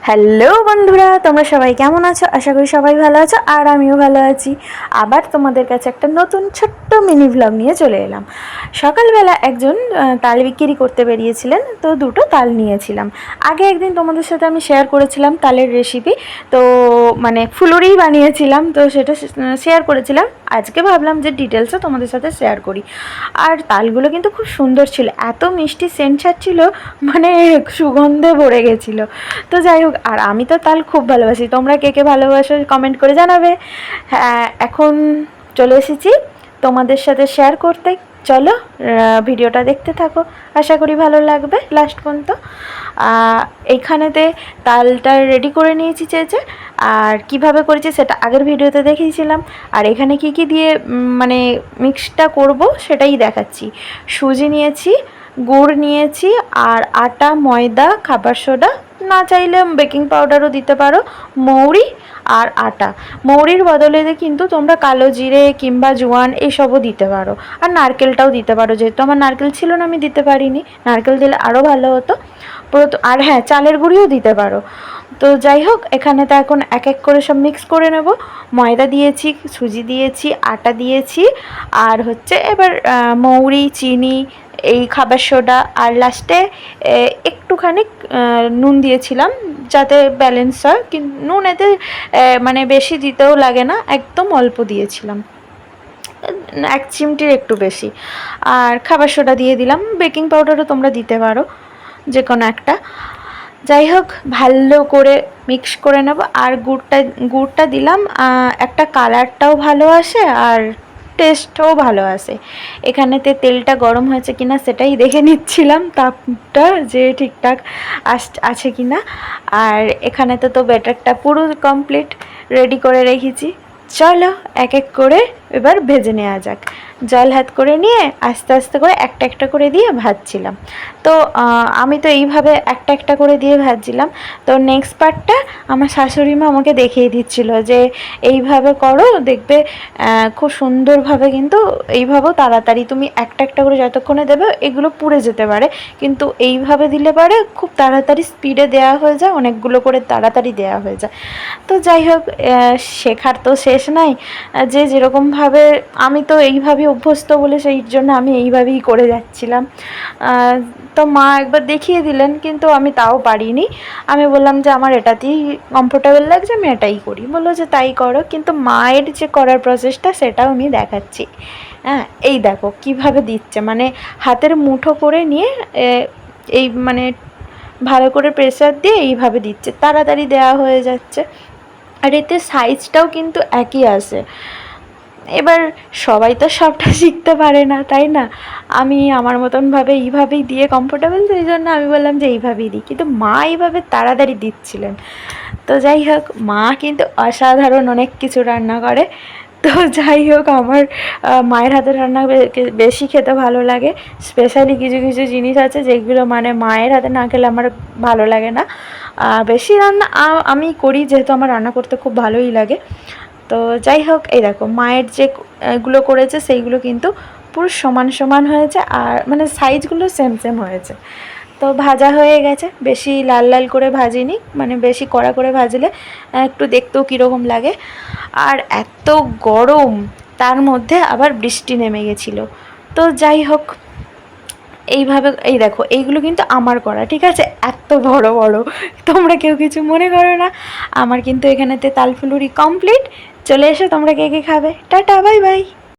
Hello বন্ধুরা, তোমরা সবাই কেমন আছো? আশা করি সবাই ভালো আছো, আর আমিও ভালো আছি। আবার তোমাদের কাছে একটা নতুন ছোট্ট মিনি ভ্লগ নিয়ে চলে এলাম। সকালবেলা একজন তাল বিক্রি করতে বেরিয়েছিলেন, তো দুটো তাল নিয়েছিলাম। আগে একদিন তোমাদের সাথে আমি শেয়ার করেছিলাম তালের রেসিপি, তো মানে ফুলুরিই বানিয়েছিলাম, তো সেটা শেয়ার করেছিলাম। আজকে ভাবলাম যে ডিটেলসও তোমাদের সাথে শেয়ার করি। আর তালগুলো কিন্তু খুব সুন্দর ছিল, এত মিষ্টি সেন্ট ছাড়ছিল, মানে সুগন্ধে ভরে গেছিলো। তো যাই হোক, আর আমি তো তাল খুব ভালোবাসি। তোমরা কে কে ভালোবাসো কমেন্ট করে জানাবে। হ্যাঁ, এখন চলে এসেছি তোমাদের সাথে শেয়ার করতে। চলো ভিডিওটা দেখতে থাকো, আশা করি ভালো লাগবে লাস্ট পর্যন্ত। এইখানেতে তালটা রেডি করে নিয়েছি চেঁচে, আর কিভাবে করেছি সেটা আগের ভিডিওতে দেখিয়েছিলাম। আর এখানে কি কি দিয়ে মানে মিক্সটা করব সেটাই দেখাচ্ছি। সুজি নিয়েছি, গুড় নিয়েছি, আর আটা, ময়দা, খাবার সোডা, না চাইলে বেকিং পাউডারও দিতে পারো, মৌরি আর আটা। মৌরির বদলে কিন্তু তোমরা কালো জিরে কিংবা জোয়ান এইসবও দিতে পারো, আর নারকেলটাও দিতে পারো। যেহেতু আমার নারকেল ছিল না, আমি দিতে পারিনি। নারকেল দিলে আরও ভালো হতো। আর হ্যাঁ, চালের গুঁড়িও দিতে পারো। তো যাই হোক, এখানে তো এখন এক এক করে সব মিক্স করে নেব। ময়দা দিয়েছি, সুজি দিয়েছি, আটা দিয়েছি, আর হচ্ছে এবার মৌরি, চিনি, এই খাবার সোডা, আর লাস্টে একটুখানি নুন দিয়েছিলাম যাতে ব্যালেন্স হয়। কিন্তু নুন এতে মানে বেশি দিতেও লাগে না, একদম অল্প দিয়েছিলাম, 1 চিমটির একটু বেশি। আর খাবার সোডা দিয়ে দিলাম, বেকিং পাউডারও তোমরা দিতে পারো, যে কোনো একটা। যাই হোক, ভালো করে মিক্স করে নেব। আর গুড়টা দিলাম, একটা কালারটাও ভালো আসে আর টেস্টও ভালো আসে। এখানেতে তেলটা গরম হয়েছে কিনা সেটাই দেখে নিচ্ছিলাম, তাপটা যে ঠিকঠাক আছে কিনা। আর এখানেতে তো ব্যাটারটা পুরো কমপ্লিট রেডি করে রেখেছি। চলো এক এক করে এবার ভেজে নেওয়া যাক। জল হাত করে নিয়ে আস্তে আস্তে করে একটা একটা করে দিয়ে ভাজছিলাম। তো আমি তো এইভাবে একটা একটা করে দিয়ে ভাজছিলাম। তো নেক্সট পার্টটা আমার শাশুড়ি মা আমাকে দেখিয়ে দিচ্ছিল যে এইভাবে করো, দেখবে খুব সুন্দরভাবে, কিন্তু এইভাবেও তাড়াতাড়ি তুমি একটা একটা করে যতক্ষণে দেবে এগুলো পুড়ে যেতে পারে, কিন্তু এইভাবে দিলে পারে খুব তাড়াতাড়ি স্পিডে দেওয়া হয়ে যায়, অনেকগুলো করে তাড়াতাড়ি দেওয়া হয়ে যায়। তো যাই হোক, শেখার তো শেষ নাই। যে যেরকমভাবে, আমি তো এইভাবেই অভ্যস্ত বলে সেই জন্য আমি এইভাবেই করে যাচ্ছিলাম। তো মা একবার দেখিয়ে দিলেন, কিন্তু আমি তাও পারিনি। আমি বললাম যে আমার এটাতেই কমফোর্টেবল লাগছে, আমি এটাই করি। বললো যে তাই করো, কিন্তু মায়ের যে করার প্রসেসটা সেটাও আমি দেখাচ্ছি। হ্যাঁ, এই দেখো কিভাবে দিচ্ছে, মানে হাতের মুঠো করে নিয়ে এই মানে ভালো করে প্রেসার দিয়ে এইভাবে দিচ্ছে, তাড়াতাড়ি দেওয়া হয়ে যাচ্ছে। আর এতে সাইজটাও কিন্তু একই আসে। এবার সবাই তো সবটা শিখতে পারে না, তাই না? আমি আমার মতনভাবে এইভাবেই দিয়ে কমফোর্টেবল, সেই জন্য আমি বললাম যে এইভাবেই দিই, কিন্তু মা এইভাবে তাড়াতাড়ি দিচ্ছিলেন। তো যাই হোক, মা কিন্তু অসাধারণ অনেক কিছু রান্না করে। তো যাই হোক, আমার মায়ের হাতের রান্না বেশি খেতে ভালো লাগে। স্পেশালি কিছু কিছু জিনিস আছে যেগুলো মানে মায়ের হাতে না খেলে আমার ভালো লাগে না। বেশি রান্না আমি করি, যেহেতু আমার রান্না করতে খুব ভালোই লাগে। তো যাই হোক, এই দেখো মায়ের যে এগুলো করেছে সেইগুলো কিন্তু পুরো সমান সমান হয়েছে, আর মানে সাইজগুলো সেম সেম হয়েছে। তো ভাজা হয়ে গেছে, বেশি লাল লাল করে ভাজিনি, মানে বেশি কড়া করে ভাজলে একটু দেখতেও কীরকম লাগে। আর এত গরম, তার মধ্যে আবার বৃষ্টি নেমে গেছিলো। তো যাই হোক, এইভাবে এই দেখো, এইগুলো কিন্তু আমার করা, ঠিক আছে? এত বড় বড়, তোমরা কেউ কিছু মনে করো না। আমার কিন্তু এখানেতে তালফুলুরি কমপ্লিট। চলে এসো তোমরা কে কে খাবে। Tata, bye bye.